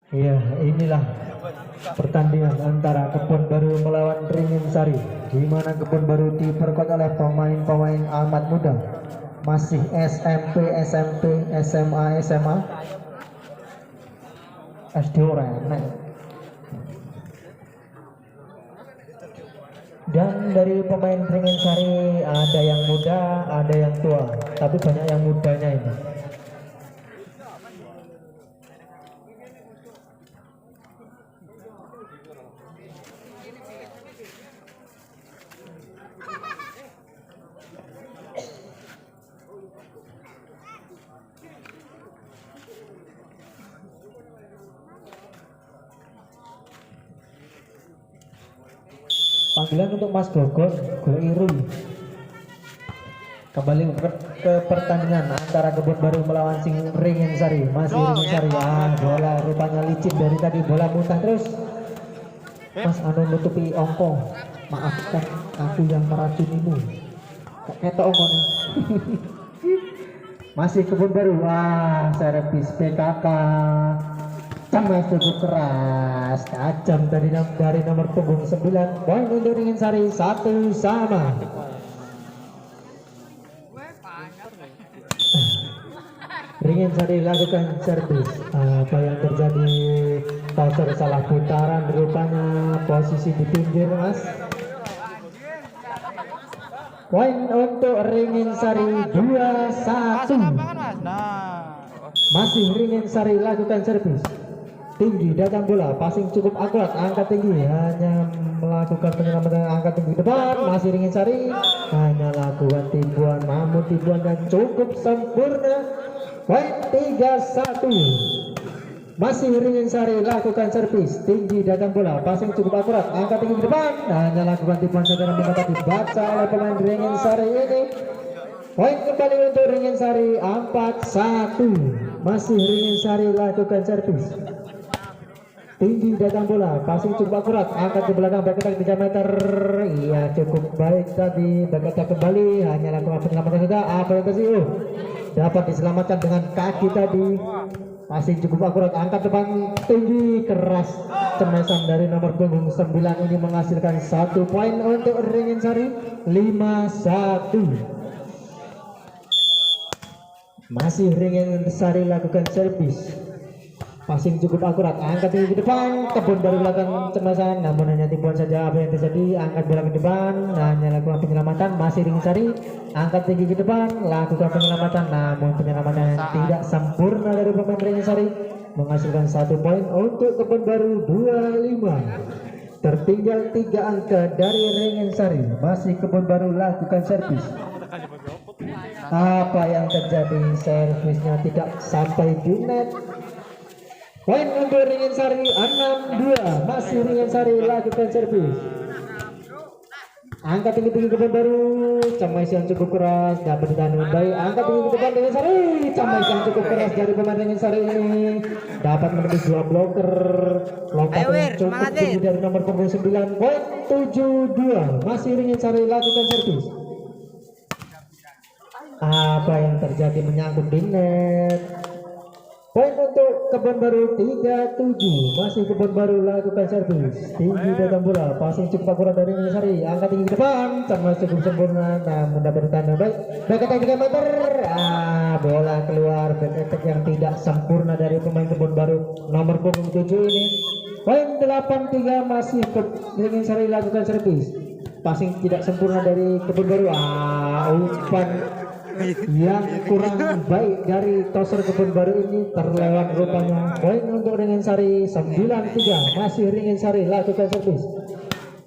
Iya, inilah pertandingan antara Kebon Baru melawan Ringin Sari, di mana Kebon Baru diperkuat oleh pemain-pemain amat muda, masih SMP, SMP, SMA, SMA, SD ora enak. Dan dari pemain Ringin Sari ada yang muda, ada yang tua, tapi banyak yang mudanya ini. Panggilan untuk Mas Gogon, Goiru. Kembali ke pertandingan antara Kebon Baru melawan Ringin Sari. Masih Ringin Sari. Bola rupanya licin dari tadi, bola muntah terus. Mas Anu nutupi ongko. Maafkan aku yang meracunimu. Ketok ongko nih. Masih Kebon Baru. Servis PKK. Sama cukup keras, tajam dari nomor punggung 9. Poin untuk Ringin Sari 1-1. Ringin Sari lakukan servis. Apa yang terjadi? Toser salah putaran, rupanya posisi di pinggir, Mas. Poin untuk Ringin Sari 2-1. Masih Ringin Sari lakukan servis. Tinggi datang bola, passing cukup akurat, angkat tinggi, hanya melakukan penyelamatan angkat tinggi depan. Masih Ringin Sari hanya lakukan tipuan, namun tipuan yang cukup sempurna. Poin 3-1. Masih Ringin Sari lakukan servis, tinggi datang bola, passing cukup akurat, angkat tinggi depan, hanya lakukan tipuan saja, namun dapat dibaca oleh pemain Ringin Sari ini. Poin kembali untuk Ringin Sari 4-1. Masih Ringin Sari lakukan servis, tinggi datang bola, passing cukup akurat, angkat ke belakang, back 3 meter. Iya, cukup baik tadi, back kembali, hanya lakukan penyelamatan saja. Apa yang terjadi? Dapat diselamatkan dengan kaki tadi. Passing cukup akurat, angkat depan, tinggi, keras, cemesan dari nomor punggung 9 ini menghasilkan 1 poin untuk Ringin Sari. 5-1. Masih Ringin Sari lakukan servis, passing cukup akurat, angkat tinggi ke depan, Kebon Baru lakukan cemasan, namun hanya tipuan saja. Apa yang terjadi? Angkat bola ke depan, hanya lakukan penyelamatan. Masih Ringin Sari angkat tinggi ke depan, lakukan penyelamatan, namun penyelamatan tidak sempurna dari pemain Ringin Sari, menghasilkan 1 poin untuk Kebon Baru. 2-5. Tertinggal 3 angka dari Ringin Sari. Masih Kebon Baru lakukan servis. Apa yang terjadi? Servisnya tidak sampai di net. Poin untuk Ringin Sari 6-2. Masih Ringin Sari lakukan servis. Angkat tinggi Kebon Baru, cemas yang cukup keras, dapat ditahan dengan baik. Angkat tinggi ke depan Ringin Sari, cemas yang cukup keras dari pemain Ringin Sari ini, dapat menembus 2 bloker. Lompatan cukup tinggi dari nomor punggung 9. Poin 7-2. Masih Ringin Sari lakukan servis. Apa yang terjadi? Menyangkut di net. Poin untuk Kebon Baru 3-7. Masih Kebon Baru lakukan servis, tinggi datang bola, passing cukup akurat dari Ringin Sari, angkat tinggi ke depan, cemas cukup sempurna, namun dapat ditahan baik. Back attack 3 meter. Bola keluar. Back attack yang tidak sempurna dari pemain Kebon Baru nomor punggung 7 ini. Poin 8-3. Masih Ringin Sari lakukan servis, passing tidak sempurna dari Kebon Baru. Umpan yang kurang baik dari toser Kebon Baru ini terlewat rupanya. Poin untuk Ringin Sari 9-3. Masih Ringin Sari lakukan servis,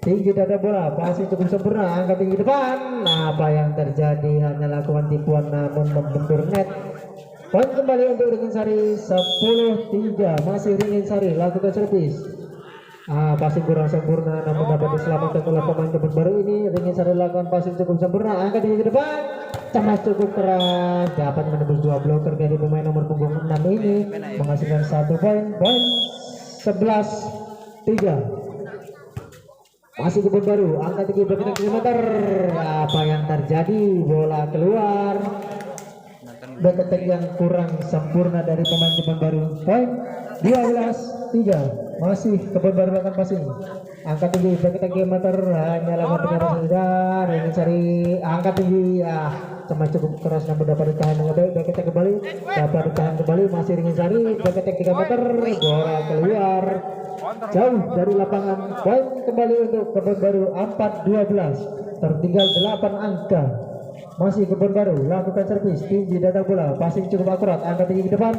tinggi dada bola, passing cukup sempurna, angkat tinggi depan. Apa yang terjadi? Hanya lakukan tipuan namun membentur net. Poin kembali untuk Ringin Sari 10-3. Masih Ringin Sari lakukan servis, passing kurang sempurna namun dapat diselamatkan oleh pemain Kebon Baru ini. Ringin Sari lakukan passing cukup sempurna, angkat tinggi ke depan, cemas cukup keras, dapat menembus 2 bloker dari pemain nomor punggung 6 ini, menghasilkan 1 poin. Poin 11-3. Masih Kebon Baru, angkat tinggi bergerak 3 meter. Apa yang terjadi? Bola keluar. Back attack yang kurang sempurna dari pemain Kebon Baru. Poin 12 13 masih kebun baru akan passing. Angkat tinggi bagi kilometer hanya lama penyerang saja. Ingin cari angkat tinggi cuma cukup keras namun dapat ditahan dengan baik. Bagi kembali dapat ditahan kembali masih ingin cari bagi 3 meter bola keluar jauh dari lapangan. Poin kembali untuk kebun baru 4-12 tertinggal 8 angka. Masih kebun baru lakukan servis tinggi datang bola passing cukup akurat angkat tinggi ke depan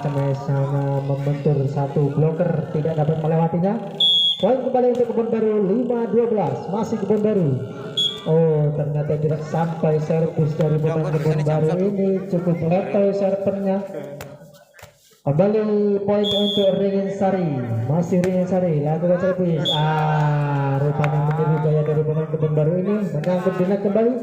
cuma sama membentur satu bloker tidak dapat melewatinya. Poin kembali untuk kebun baru 5-12 masih kebun baru. Oh ternyata tidak sampai servis dari pemain kebun baru ini cukup letoy servernya. Kembali poin untuk Ringin Sari masih Ringin Sari lakukan servis rupanya menjadi gaya dari pemain kebun baru ini menyangkut di net kembali.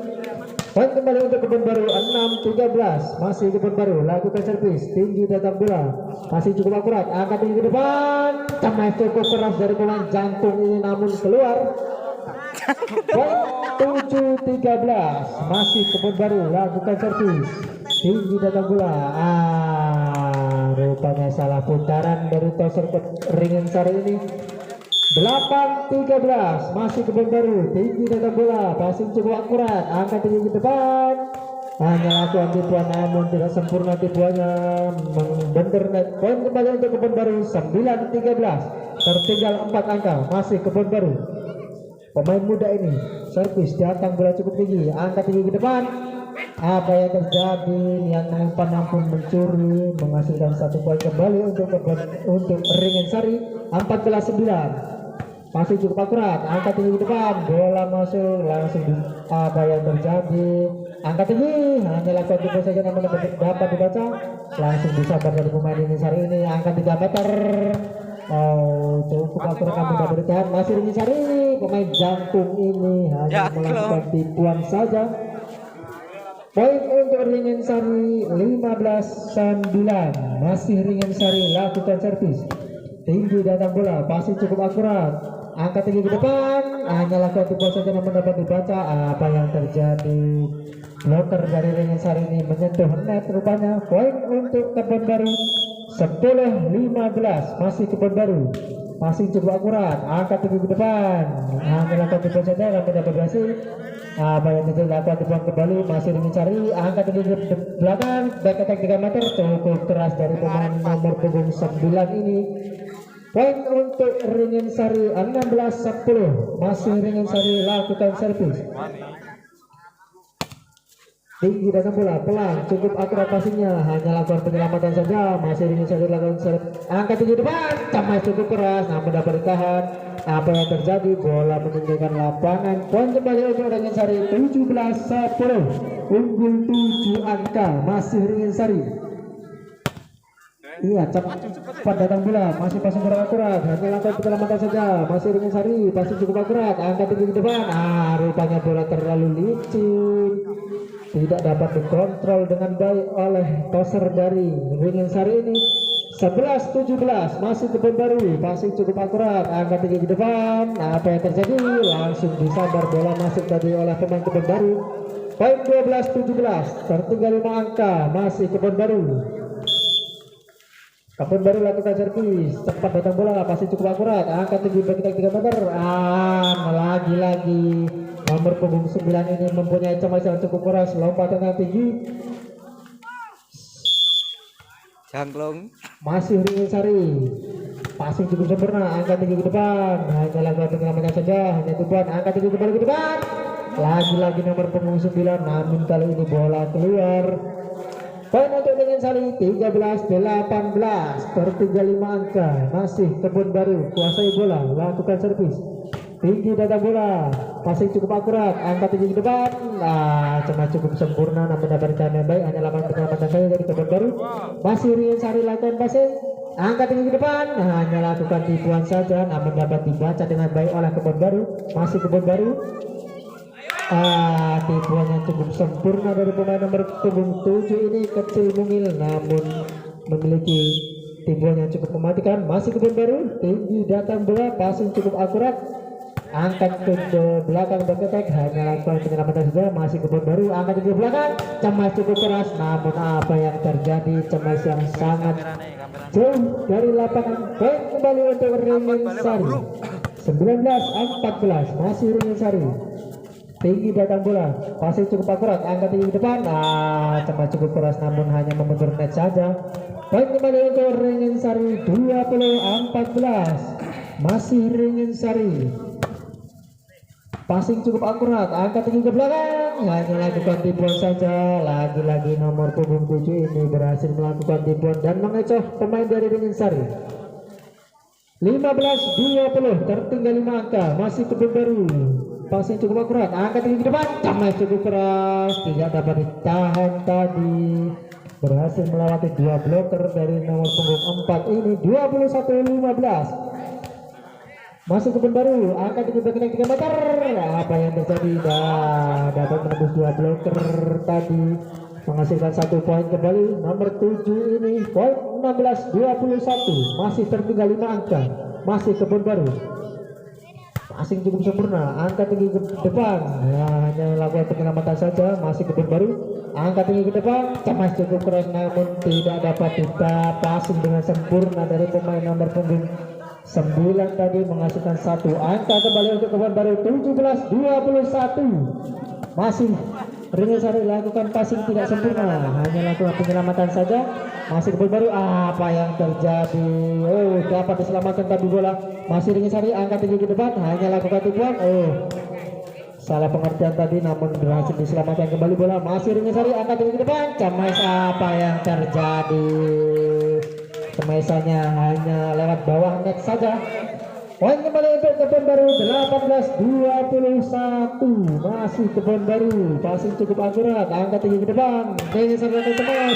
Poin kembali untuk kebun baru 6-13 masih kebun baru lakukan servis tinggi datang bola masih cukup akurat angkat tinggi ke depan cuma cukup keras dari pemain jantung ini namun keluar. Poin 7-13 masih kebun baru lakukan servis tinggi datang bola rupanya salah putaran dari toser Ringin Sari ini. 8-13 masih kebun baru tinggi datang bola passing cukup akurat angkat tinggi ke depan hanya lakukan tipuan namun tidak sempurna tipuannya membentur net. Poin kembali untuk kebun baru 9-13 tertinggal 4 angka masih kebun baru. Pemain muda ini servis datang bola cukup tinggi angkat tinggi ke depan. Apa yang terjadi yang mengumpan pun mencuri menghasilkan 1 poin kembali untuk Ringin Sari. 14-9 masih cukup akurat angkat tinggi ke depan bola masuk langsung apa yang terjadi angkat tinggi hanya lakukan tipe saja namun dapat dibaca langsung disabar dari pemain Ringin Sari ini angkat 3 meter. Cukup akurat namun dapat ditahan masih Ringin Sari pemain jantung ini hanya melakukan tipuan saja. Poin untuk Ringin Sari 15-9 masih Ringin Sari lakukan servis tinggi datang bola pasti cukup akurat angkat tinggi ke depan hanya lakukan tipuan saja namun dapat dibaca apa yang terjadi bloker dari Ringin Sari ini menyentuh net rupanya. Poin untuk kebun baru 10-15 masih kebun baru masih cukup akurat angkat tinggi ke depan hanya lakukan tipuan saja namun dapat berhasil. Apa yang dilakukan tipuan kembali masih Ringin Sari angkat tinggi ke belakang back attack 3 meter cukup keras dari pemain nomor punggung 9 ini. Poin untuk Ringin Sari 16-10 masih Ringin Sari lakukan servis tinggi datang bola pelan cukup akurat passingnya hanya lakukan penyelamatan saja masih Ringin Sari lakukan servis angkat tinggi depan sama cukup keras namun dapat ditahan. Apa yang terjadi bola meninggalkan lapangan. Poin kembali untuk Ringin Sari 17-10 unggul 7 angka masih Ringin Sari. Iya cepat datang bola masih passing kurang akurat hanya lakukan penyelamatan saja masih Ringin Sari pasti cukup akurat angkat tinggi ke depan rupanya bola terlalu licin tidak dapat dikontrol dengan baik oleh toser dari Ringin Sari ini. 11-17 masih kebun baru passing cukup akurat angkat tinggi ke depan. Apa yang terjadi langsung disadar bola masuk tadi oleh pemain kebun baru. Poin 12-17 tertinggal 5 angka masih kebun baru. Kebun baru lakukan servis cepat datang bola pasti cukup akurat angkat tinggi bagi 3 meter. Lagi-lagi nomor punggung 9 ini mempunyai cemas yang cukup keras lompatan yang tinggi. Jangklung masih Ringin Sari passing cukup sempurna angkat tinggi ke depan hanya lakukan penyelamatan saja hanya tujuan angkat tinggi kembali ke depan lagi-lagi nomor punggung 9 namun kali ini bola keluar. Poin untuk Ringin Sari 13-18 tertinggal 5 angka masih kebun baru kuasai bola lakukan servis tinggi datang bola passing cukup akurat angkat tinggi ke depan cuma cukup sempurna namun dapat ditahan baik hanya lakukan penyelamatan saja dari kebun baru masih Ringin Sari lakukan passing angkat tinggi ke depan hanya lakukan tipuan saja namun dapat dibaca dengan baik oleh kebun baru masih kebun baru. Tipuannya cukup sempurna dari pemain nomor punggung 7 ini kecil mungil namun memiliki tipuan yang cukup mematikan masih kebun baru tinggi datang bola passing cukup akurat angkat ke belakang berketek, hanya lakukan penyelamatan saja. Masih kebun baru, angkat ke belakang, cemas cukup keras, namun apa yang terjadi, cemas yang sangat jauh dari lapangan. Poin kembali untuk Ringin Sari, 19-14, masih Ringin Sari. Tinggi datang bola, pasti cukup akurat, angkat tinggi ke depan, cemas cukup keras namun hanya membentur net saja. Poin kembali untuk Ringin Sari, 20-14, masih Ringin Sari. Passing cukup akurat, angkat tinggi ke belakang, hanya lakukan tipuan saja. Lagi-lagi nomor punggung 7 ini berhasil melakukan tipuan dan mengecoh pemain dari Ringin Sari. 15-20, tertinggal 5 angka, masih kebun baru. Passing cukup akurat, angkat tinggi ke depan, cemas cukup keras, tidak dapat ditahan tadi. Berhasil melewati 2 bloker dari nomor punggung 4 ini. 21-15, masih kebun baru, angkat tinggi berkenek 3 meter. Apa yang terjadi? Dapat menembus 2 bloker tadi, menghasilkan 1 poin kembali. Nomor 7 ini poin 16-21, masih tertinggal 5 angka, masih kebun baru. Passing cukup sempurna, angkat tinggi ke depan, hanya lakukan penyelamatan saja. Masih kebun baru, angkat tinggi ke depan, cemas cukup keras namun tidak dapat passing dengan sempurna dari pemain nomor punggung 9 tadi, menghasilkan 1 angka kembali untuk kebun baru. 17-21, masih Ringin Sari lakukan passing tidak sempurna, hanya lakukan penyelamatan saja. Masih kebun baru, apa yang terjadi? Dapat diselamatkan tadi bola. Masih Ringin Sari, angkat tinggi ke depan, hanya lakukan tipuan. Salah pengertian tadi namun berhasil diselamatkan kembali bola. Masih Ringin Sari, angkat tinggi ke depan, cemas. Apa yang terjadi? Cemasannya hanya lewat bawah net saja. Poin kembali untuk kebun baru, 18-21, masih kebun baru. Passing cukup akurat, angkat tinggi ke depan, Ringin Sari dan cemas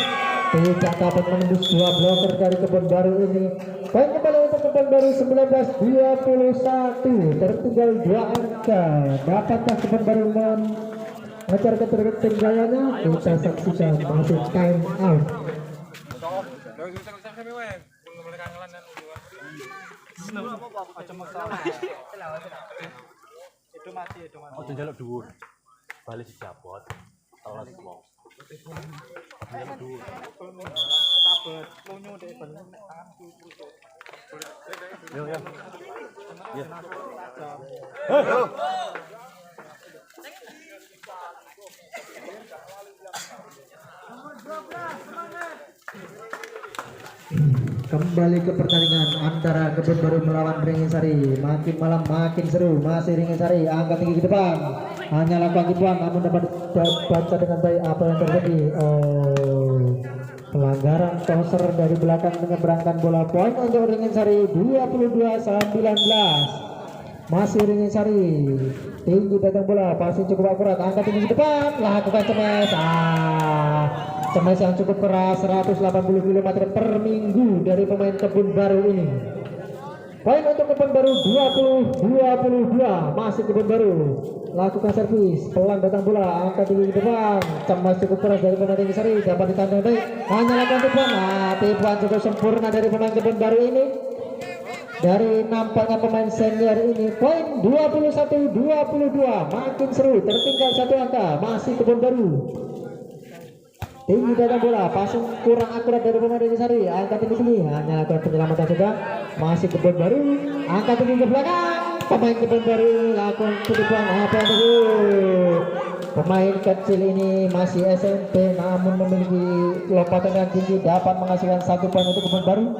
tidak dapat menembus 2 bloker dari kebun baru ini. Poin kembali untuk kebun baru, 19-21, tertinggal 2 angka. Dapatkah kebun baru mengejar ketertinggalannya? Kita saksikan, masih time out. Oh, jaluk dhuwur. Balik dijabot. Teles wong. Jaluk dhuwur. Tabet lunyu dek ben tanganku. Yo yo. Yo. Yo. Kembali ke pertandingan antara kebun baru melawan Ringin Sari. Makin malam makin seru. Masih Ringin Sari, angkat tinggi ke depan, hanya lakukan tipuan namun dapat baca dengan baik apa yang terjadi. Pelanggaran toser dari belakang menyeberangkan bola. Poin untuk Ringin Sari, 22-19, masih Ringin Sari. Tinggi datang bola, passing cukup akurat, angkat tinggi ke depan, lakukan cemas. Cemas yang cukup keras, 180 km per minggu dari pemain kebun baru ini. Poin untuk kebun baru, 20-22, masih kebun baru. Lakukan servis, pelan datang bola, angkat tinggi ke depan, cemas cukup keras dari pemain Ringin Sari, dapat ditandai baik, hanya lakukan tipuan. Tipuan cukup sempurna dari pemain kebun baru ini. Dari nampaknya pemain senior ini. Poin 21-22, makin seru, tertinggal 1 angka, masih kebun baru. Tinggi datang bola, passing kurang akurat dari pemain Ringin Sari, angkat tinggi sini, hanya lakukan penyelamatan saja. Masih kebun baru, angkat tinggi ke belakang, pemain kebun baru lakukan tipuan. Apa yang terjadi? Pemain kecil ini masih SMP namun memiliki lompatan yang tinggi, dapat menghasilkan 1 poin untuk kebun baru.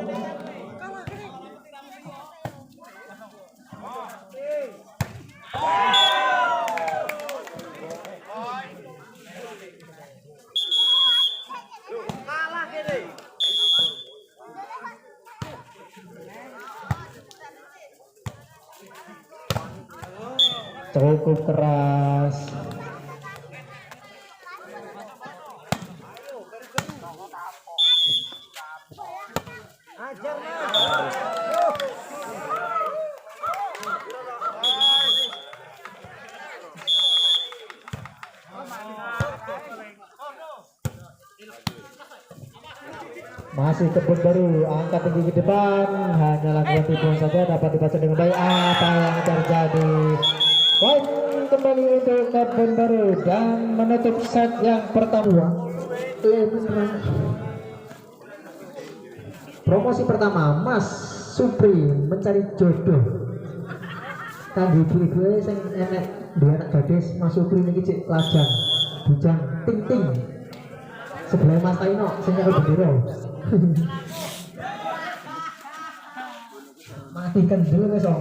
Cukup keras. Masih kebun baru, angkat tinggi ke depan, hanya lakukan tipuan saja dapat dibaca dengan baik. Apa yang terjadi? Poin kembali untuk kebun baru dan menutup set yang pertama. Promosi pertama, Mas Supri mencari jodoh. Kan ibu-ibu sing enek dua anak gadis, Mas Supri niki cek lajang, bujang, ting-ting. Sebelah Mas Taino sing nyekel bendera. Matikan dulu besok.